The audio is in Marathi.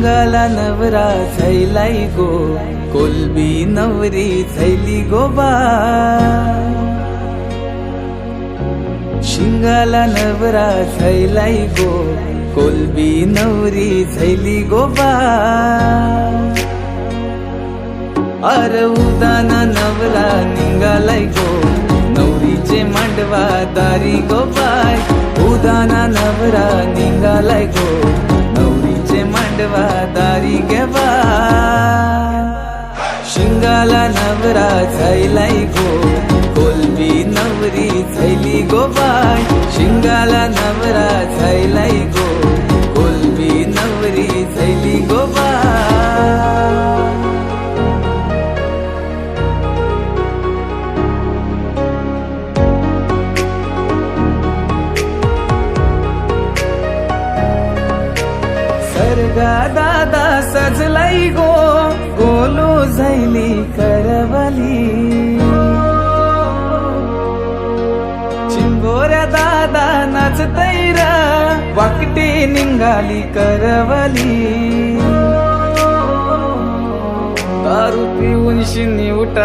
शिंगाला नवरा झैलाई गो, कोलबी नवरी झैली गो बा. शिंगाला नवरा झैलाई गो, कोलबी नवरी झैली गो बा. अर उदाना नवरा निघालाय गो, नवरीचे मांडवा दारी गो बाय. उदाना नवरा निघालाय गो, नवरीचे मांडवा दारी गे बाय. शिंगाला नवरा झैलाई गो, कोलबी नवरी झैली गो बाय. शिंगाला नवरा झैलाई गो, कोलबी नवरी झैली गो बाय. सरगा दादा सजलाई गो, गोलो झैली करवली. चिंबोऱ्या दादा नाचतैरा, वाकटी निघाली करवली. दारू पिऊन शिनी उठा